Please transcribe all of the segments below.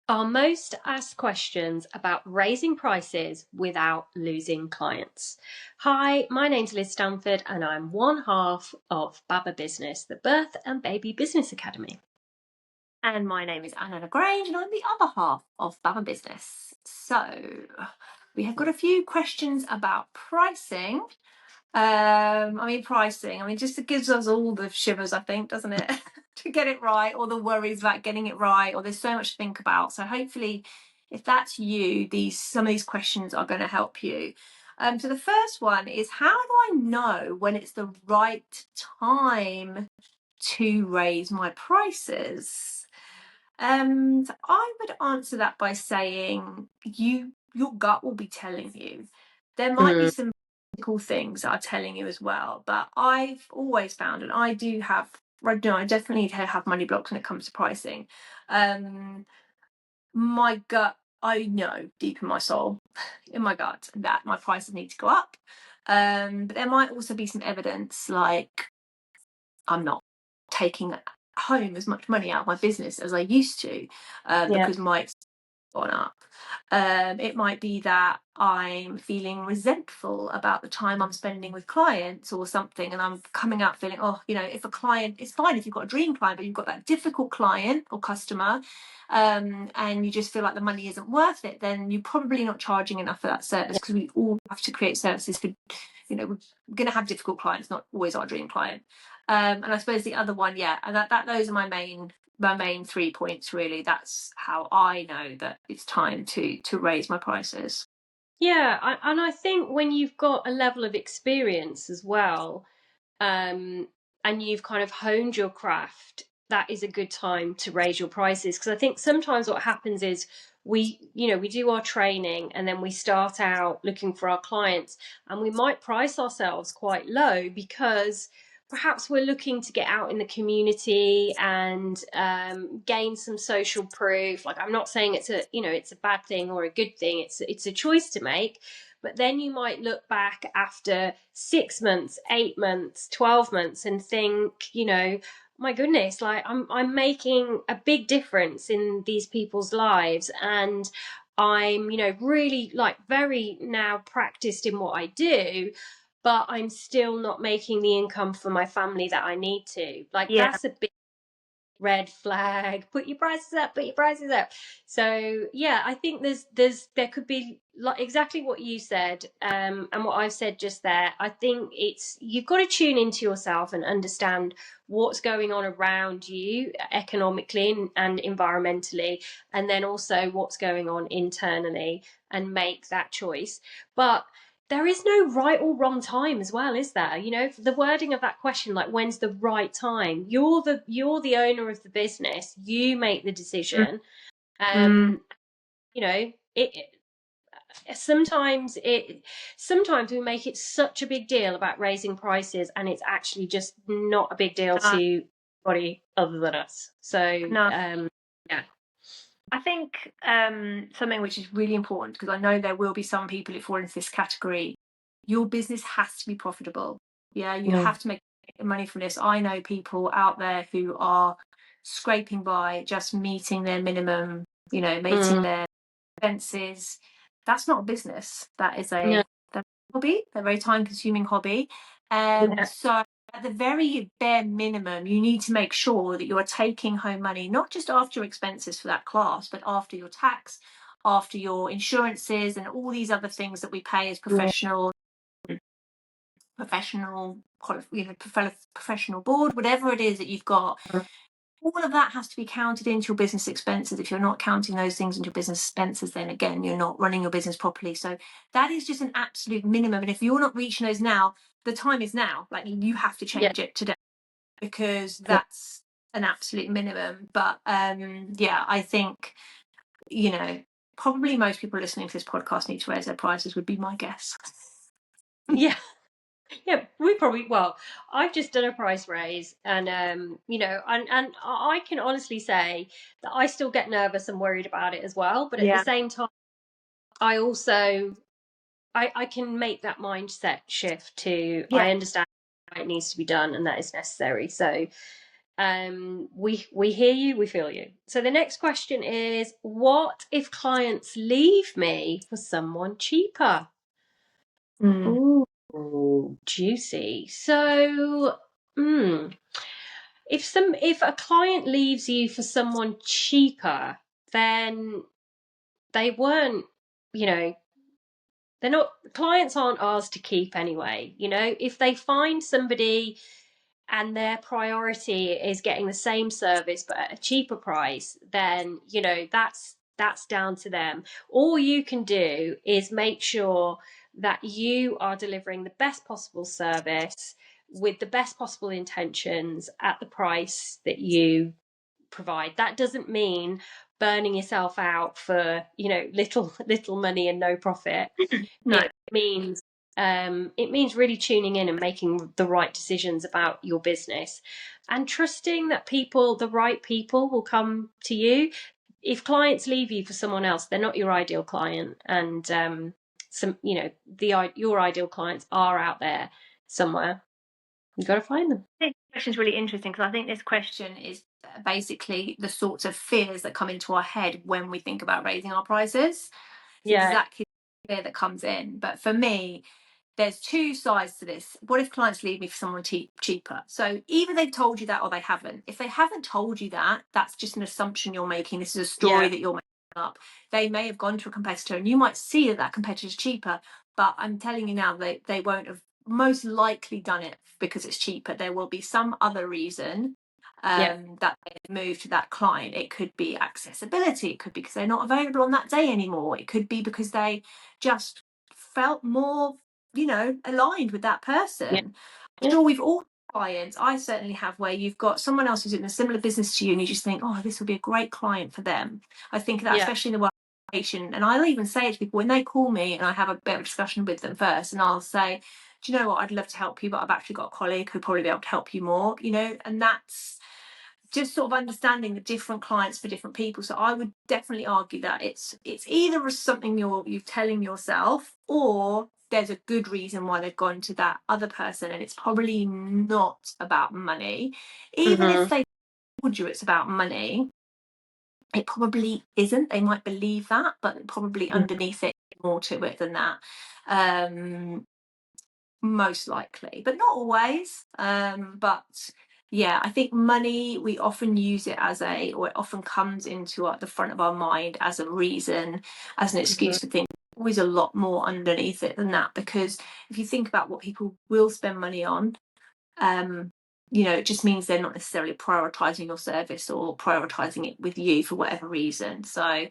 Our most asked questions about raising prices without losing clients. Hi, my name's Liz Stanford and I'm one half of Baba Business, the Birth and Baby Business Academy. And my name is Anna LaGrange and I'm the other half of Baba Business. So we have got a few questions about pricing. Pricing, just it gives us all the shivers, I think, doesn't it? To get it right, or the worries about getting it right, or there's so much to think about. So hopefully, if that's you, some of these questions are going to help you. So the first one is, how do I know when it's the right time to raise my prices? So I would answer that by saying your gut will be telling you. There might be some cool things that are telling you as well, but I've always found, and I do have, right now, I definitely have money blocks when it comes to pricing. My gut, I know deep in my soul, in my gut, that my prices need to go up. But there might also be some evidence, like I'm not taking home as much money out of my business as I used to, because my expenses have gone up. It might be that I'm feeling resentful about the time I'm spending with clients or something, and I'm coming out feeling, if a client, it's fine if you've got a dream client, but you've got that difficult client or customer, and you just feel like the money isn't worth it, then you're probably not charging enough for that service, because we all have to create services for, we're going to have difficult clients, not always our dream client. And I suppose the other one, and those are my main 3 points, really. That's how I know that it's time to raise my prices. And I think when you've got a level of experience as well, and you've kind of honed your craft, that is a good time to raise your prices. Because I think sometimes what happens is we do our training and then we start out looking for our clients, and we might price ourselves quite low because perhaps we're looking to get out in the community and gain some social proof. Like, I'm not saying it's a bad thing or a good thing. It's a choice to make. But then you might look back after 6 months, 8 months, 12 months and think, my goodness, like I'm making a big difference in these people's lives, and I'm, really like very now practiced in what I do, but I'm still not making the income for my family that I need to. Like, that's a big red flag. Put your prices up, put your prices up. So I think there could be, like, exactly what you said, and what I've said just there. I think you've got to tune into yourself and understand what's going on around you economically and environmentally, and then also what's going on internally, and make that choice. But there is no right or wrong time as well, is there? The wording of that question, like, when's the right time? You're the owner of the business. You make the decision. Mm. It sometimes we make it such a big deal about raising prices, and it's actually just not a big deal to anybody other than us. So No. yeah. I think something which is really important, because I know there will be some people who fall into this category, your business has to be profitable. Yeah, you have to make money from this. I know people out there who are scraping by, just meeting their minimum, meeting their expenses. That's not a business. That is No. that's a hobby, a very time-consuming hobby. Yeah. So at the very bare minimum, you need to make sure that you are taking home money, not just after your expenses for that class, but after your tax, after your insurances, and all these other things that we pay as professional, professional board, whatever it is that you've got. All of that has to be counted into your business expenses. If you're not counting those things into your business expenses, then again, you're not running your business properly. So that is just an absolute minimum. And if you're not reaching those now, the time is now. Like, you have to change it today, because that's an absolute minimum. But I think, probably most people listening to this podcast need to raise their prices, would be my guess. Yeah. Yeah, I've just done a price raise, and and I can honestly say that I still get nervous and worried about it as well. But at the same time, I also I can make that mindset shift to, I understand why it needs to be done and that is necessary. So We hear you, we feel you. So the next question is, what if clients leave me for someone cheaper? Ooh, juicy. So, if a client leaves you for someone cheaper, then they weren't, you know, they're not, clients aren't ours to keep anyway. If they find somebody and their priority is getting the same service but at a cheaper price, then that's down to them. All you can do is make sure that you are delivering the best possible service with the best possible intentions at the price that you provide. That doesn't mean burning yourself out for little money and no profit. No. It means really tuning in and making the right decisions about your business and trusting that the right people will come to you. If clients leave you for someone else, they're not your ideal client. And your ideal clients are out there somewhere. You've got to find them. I think this question is really interesting because I think this question is basically the sorts of fears that come into our head when we think about raising our prices. It's exactly the fear that comes in. But for me, there's two sides to this. What if clients leave me for someone cheaper? So either they've told you that or they haven't. If they haven't told you that, that's just an assumption you're making. This is a story that you're making up. They may have gone to a competitor and you might see that competitor is cheaper, but I'm telling you now, they won't have most likely done it because it's cheaper. There will be some other reason that they moved to that client. It could be accessibility. It could be because they're not available on that day anymore. It could be because they just felt more aligned with that person. I'm sure we've all clients, I certainly have, where you've got someone else who's in a similar business to you and you just think, oh, this will be a great client for them. I think that especially in the work patient, and I'll even say it to people when they call me and I have a bit of a discussion with them first, and I'll say, do you know what, I'd love to help you, but I've actually got a colleague who'd probably be able to help you more, and that's just sort of understanding the different clients for different people. So I would definitely argue that it's either something you're telling yourself, or there's a good reason why they've gone to that other person, and it's probably not about money. Even if they told you it's about money, it probably isn't. They might believe that, but probably underneath it more to it than that. Most likely, but not always. But yeah, I think money, we often use it or it often comes into the front of our mind as a reason, as an excuse for things. Always a lot more underneath it than that, because if you think about what people will spend money on, it just means they're not necessarily prioritizing your service or prioritizing it with you for whatever reason. So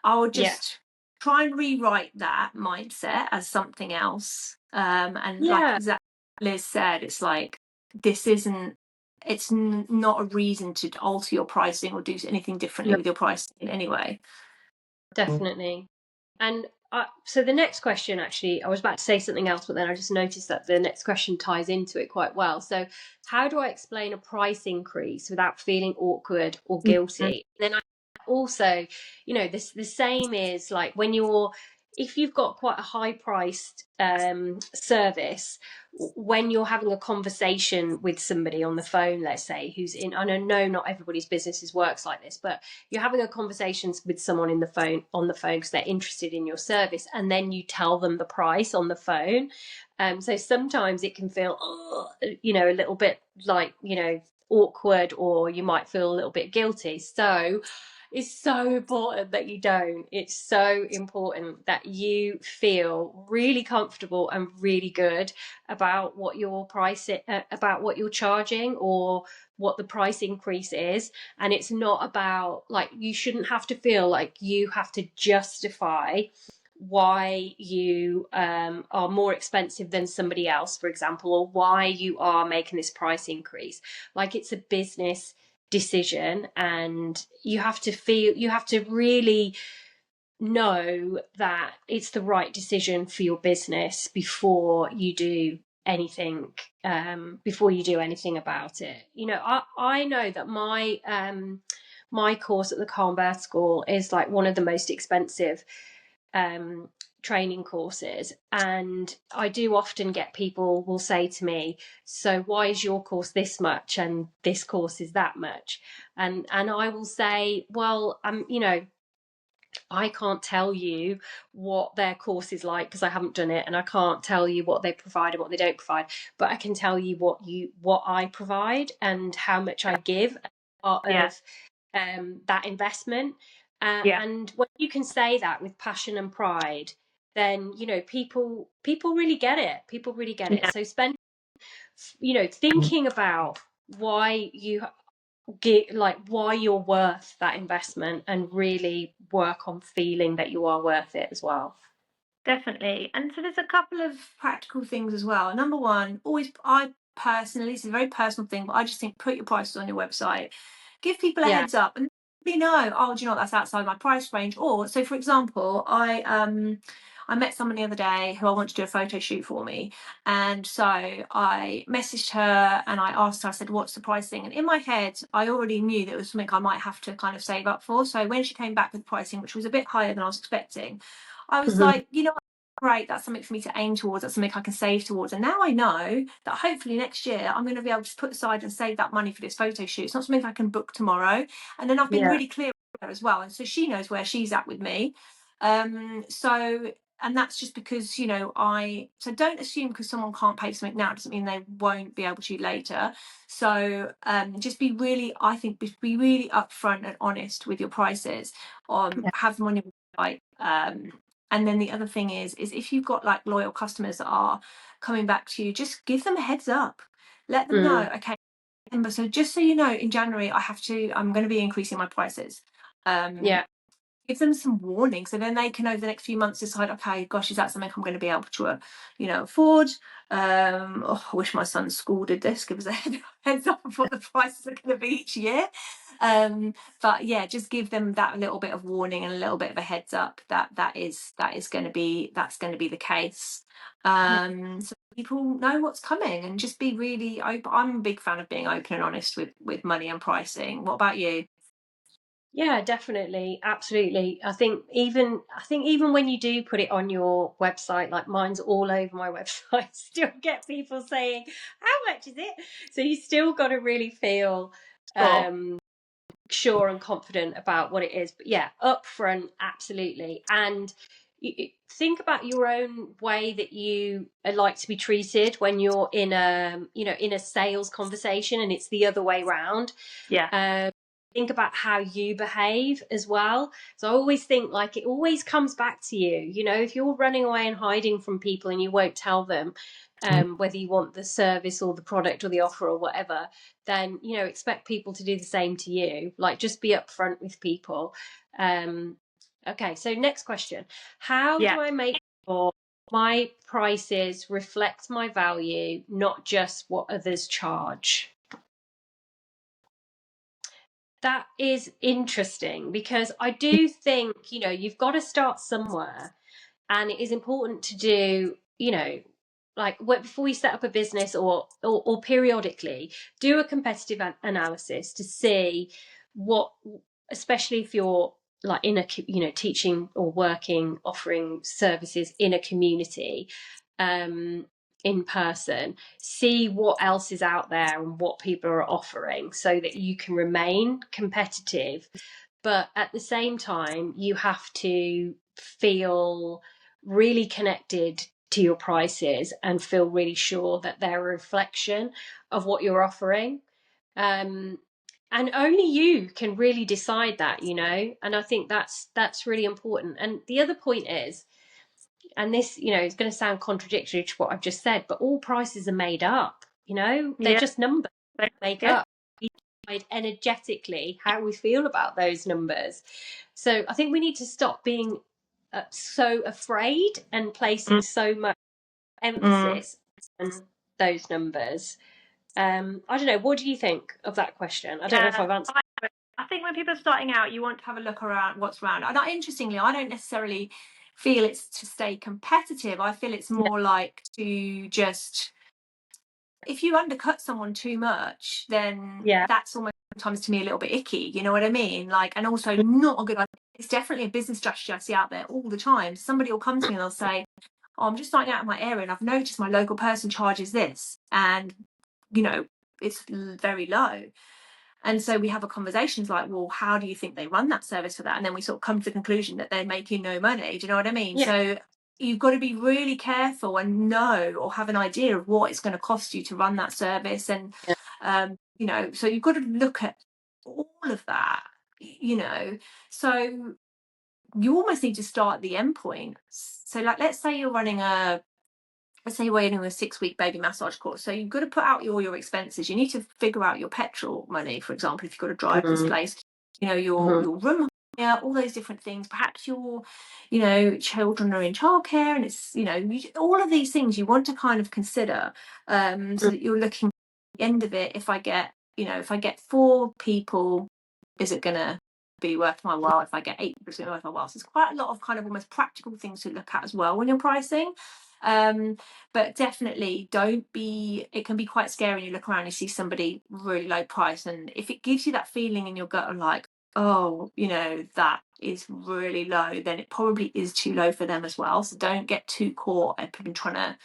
I would just try and rewrite that mindset as something else. Like exactly Liz said, it's like, it's not a reason to alter your pricing or do anything differently with your pricing in any way. Definitely. And so the next question, actually, I was about to say something else, but then I just noticed that the next question ties into it quite well. So how do I explain a price increase without feeling awkward or guilty? Then I also, the same is like if you've got quite a high priced service, when you're having a conversation with somebody on the phone, let's say, who's in, I know not everybody's businesses works like this, but you're having a conversation with someone on the phone because they're interested in your service, and then you tell them the price on the phone. So sometimes it can feel, a little bit like, awkward, or you might feel a little bit guilty. So it's so important that you don't. It's so important that you feel really comfortable and really good about what your about what you're charging, or what the price increase is. And it's not about, like, you shouldn't have to feel like you have to justify why you are more expensive than somebody else, for example, or why you are making this price increase. Like, it's a business decision, and you have to really know that it's the right decision for your business before you do anything about it. I know that my course at the Calm Birth School is like one of the most expensive training courses, and I do often get people will say to me, so why is your course this much and this course is that much? And I will say, well, I can't tell you what their course is like because I haven't done it, and I can't tell you what they provide and what they don't provide, but I can tell you what I provide and how much I give as part Yeah. of that investment. Yeah. And when you can say that with passion and pride, then people really get it. People really get it. Yeah. So spend, thinking about why you get, like, why you're worth that investment, and really work on feeling that you are worth it as well. Definitely. And so there's a couple of practical things as well. Number one, always, I personally, it's a very personal thing, but I just think put your prices on your website, give people a Yeah. heads up, and we know, oh, do you know what, that's outside my price range. Or, so for example, I met someone the other day who I want to do a photo shoot for me. And so I messaged her and I asked her, I said, what's the pricing? And in my head, I already knew that it was something I might have to kind of save up for. So when she came back with pricing, which was a bit higher than I was expecting, I was Mhm. like, great, that's something for me to aim towards, that's something I can save towards. And now I know that hopefully next year I'm going to be able to put aside and save that money for this photo shoot. It's not something I can book tomorrow. And then I've been Yeah. really clear with her as well. And so she knows where she's at with me. So, and that's just because, so don't assume because someone can't pay for something now doesn't mean they won't be able to later. So just be really, I think, be really upfront and honest with your prices. Have them on your website. And then the other thing is if you've got like loyal customers that are coming back to you, just give them a heads up. Let them know, okay, so just so you know, in January I'm going to be increasing my prices. Yeah. Give them some warning so then they can over the next few months decide, okay, gosh, is that something I'm going to be able to afford? I wish my son's school did this, give us a heads up of what the prices are going to be each year. But yeah, just give them that little bit of warning and a little bit of a heads up that is going to be the case. So people know what's coming, and just be really open. I'm a big fan of being open and honest with money and pricing. What about you? Yeah, definitely. Absolutely. I think even when you do put it on your website, like mine's all over my website, still get people saying, how much is it? So you still got to really feel Sure. sure and confident about what it is. But yeah, upfront, absolutely. And think about your own way that you like to be treated when you're in a sales conversation, and it's the other way round. Yeah. Think about how you behave as well. So I always think, like, it always comes back to you. If you're running away and hiding from people and you won't tell them whether you want the service or the product or the offer or whatever, then expect people to do the same to you. Like, just be upfront with people. Okay, so next question: how Yeah. do I make sure my prices reflect my value, not just what others charge? That is interesting, because I do think, you've got to start somewhere, and it is important to do, like, before you set up a business, or periodically do a competitive analysis to see what, especially if you're like in a, teaching or working, offering services in a community, um, in person, see what else is out there and what people are offering, so that you can remain competitive. But at the same time, you have to feel really connected to your prices and feel really sure that they're a reflection of what you're offering. Um, and only you can really decide that, and I think that's really important. And the other point is, and this, is going to sound contradictory to what I've just said, but all prices are made up. They're Yeah. just numbers make Yeah. up. We decide energetically how we feel about those numbers. So I think we need to stop being so afraid and placing so much Mm. emphasis on those numbers. I don't know. What do you think of that question? I don't know if Yeah. I've answered. I think when people are starting out, you want to have a look around what's around. And interestingly, I don't necessarily feel it's to stay competitive. I feel it's Yeah. more like to just if you undercut someone too much, then Yeah. that's almost sometimes to me a little bit icky, you know what I mean? Like, and also not a good idea. It's definitely a business strategy I see out there all the time. Somebody will come to me and they'll say, oh, I'm just starting out in my area and I've noticed my local person charges this, and you know, it's very low. And so we have a conversations like, well, how do you think they run that service for that? And then we sort of come to the conclusion that they're making no money. Do you know what I mean? Yeah. So you've got to be really careful and know or have an idea of what it's going to cost you to run that service. And, you know, so you've got to look at all of that, you know. So you almost need to start at the end point. So, like, let's say you're running a let's say you're doing a 6-week baby massage course. So you've got to put out all your expenses. You need to figure out your petrol money, for example, if you've got to drive this place, you know, your room hire, all those different things. Perhaps your, you know, children are in childcare, and it's, you know, all of these things you want to kind of consider, so that you're looking at the end of it. If I get, you know, if I get 4 people, is it going to be worth my while? If I get 8 people, is it worth my while? So there's quite a lot of kind of almost practical things to look at as well when you're pricing. But definitely don't be, it can be quite scary when you look around and you see somebody really low price, and if it gives you that feeling in your gut of like, oh, you know, that is really low, then it probably is too low for them as well. So don't get too caught up in trying to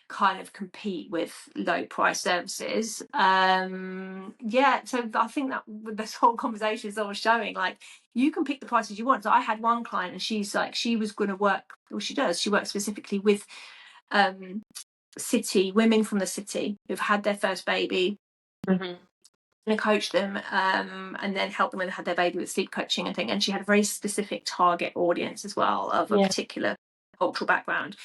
kind of compete with low price services. Yeah, so I think that with this whole conversation is always showing like you can pick the prices you want. So I had one client and she's like, she was going to work, well, she does, she works specifically with city women from the city who've had their first baby, and coach them, and then help them when they had their baby with sleep coaching and thing. And she had a very specific target audience as well of a particular cultural background.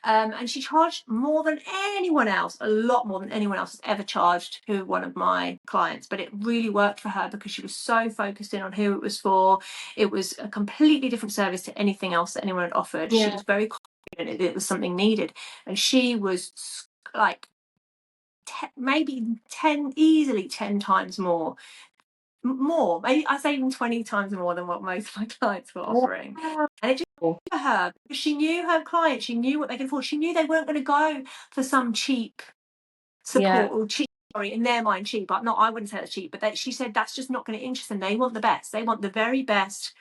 And she charged more than anyone else, a lot more than anyone else has ever charged, who one of my clients. But it really worked for her because she was so focused in on who it was for. It was a completely different service to anything else that anyone had offered. She was very confident it was something needed. And she was like maybe 10, easily 10 times more, maybe I say even 20 times more than what most of my clients were offering. And it just for her, because she knew her clients, she knew what they could afford. She knew they weren't going to go for some cheap support or cheap, sorry, in their mind cheap, but not, I wouldn't say that's cheap, but she said that's just not going to interest them. They want the best. They want the very best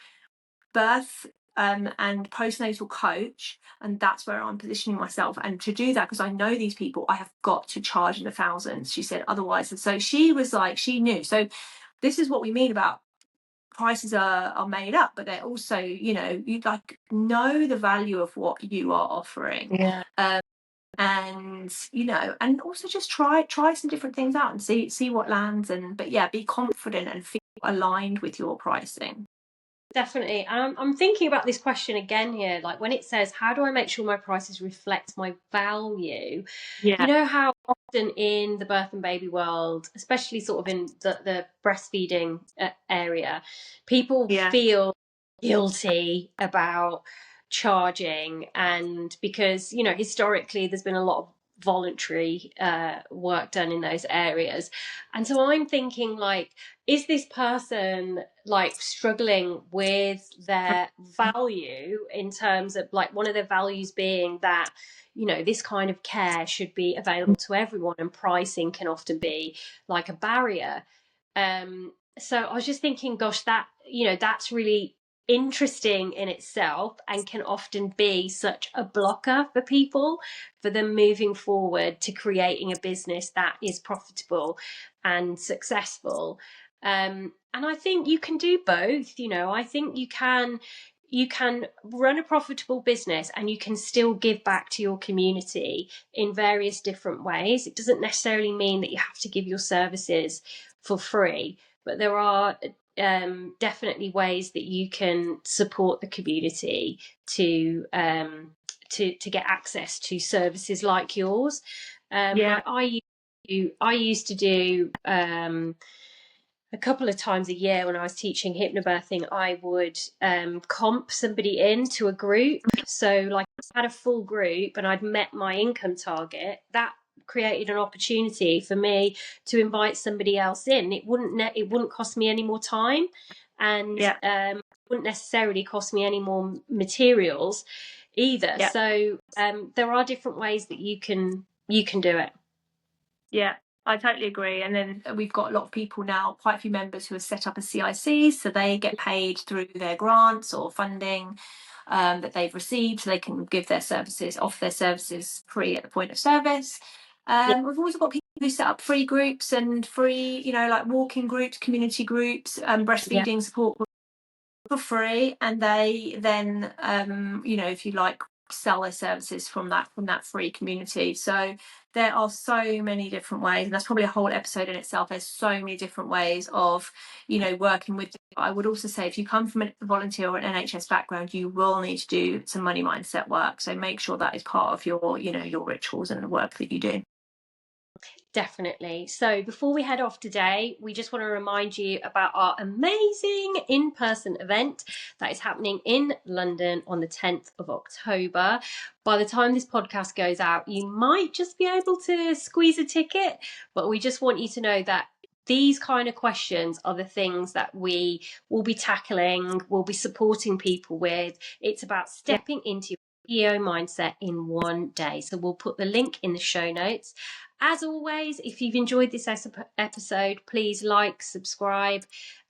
birth and postnatal coach, and that's where I'm positioning myself. And to do that, because I know these people, I have got to charge in the thousands, she said, otherwise. And so she was like, she knew. So this is what we mean about prices are made up, but they're also, you know, you like know the value of what you are offering. And you know, and also just try some different things out and see what lands. And but yeah, be confident and feel aligned with your pricing. Definitely. I'm thinking about this question again here. Like when it says, how do I make sure my prices reflect my value? You know how often in the birth and baby world, especially sort of in the breastfeeding area, people feel guilty about charging, and because, you know, historically there's been a lot of voluntary work done in those areas. And so I'm thinking like, is this person like struggling with their value in terms of like one of their values being that, you know, this kind of care should be available to everyone, and pricing can often be like a barrier. So I was just thinking, gosh, that, you know, that's really interesting in itself and can often be such a blocker for people, for them moving forward to creating a business that is profitable and successful. And I think you can do both. You know, I think you can run a profitable business and you can still give back to your community in various different ways. It doesn't necessarily mean that you have to give your services for free, but there are definitely ways that you can support the community to get access to services like yours. Like I used to do a couple of times a year when I was teaching hypnobirthing, I would comp somebody into a group. So like I had a full group and I'd met my income target. That created an opportunity for me to invite somebody else in. It wouldn't cost me any more time, and it wouldn't necessarily cost me any more materials either. So there are different ways that you can do it. Yeah, I totally agree. And then we've got a lot of people now, quite a few members who have set up a CIC, so they get paid through their grants or funding that they've received, so they can give their services, offer their services free at the point of service. We've also got people who set up free groups and free, like walking groups, community groups, breastfeeding support for free, and they then, if you like, sell their services from that free community. So there are so many different ways, and that's probably a whole episode in itself. There's so many different ways of, working with. I would also say, if you come from a volunteer or an NHS background, you will need to do some money mindset work. So make sure that is part of your, your rituals and the work that you do. Definitely. So before we head off today, we just want to remind you about our amazing in-person event that is happening in London on the 10th of October. By the time this podcast goes out, you might just be able to squeeze a ticket, but we just want you to know that these kind of questions are the things that we will be tackling, we'll be supporting people with. It's about stepping into your CEO mindset in one day. So we'll put the link in the show notes. As always, if you've enjoyed this episode, please like, subscribe,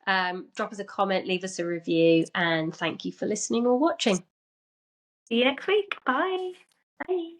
drop us a comment, leave us a review, and thank you for listening or watching. See you next week. Bye. Bye.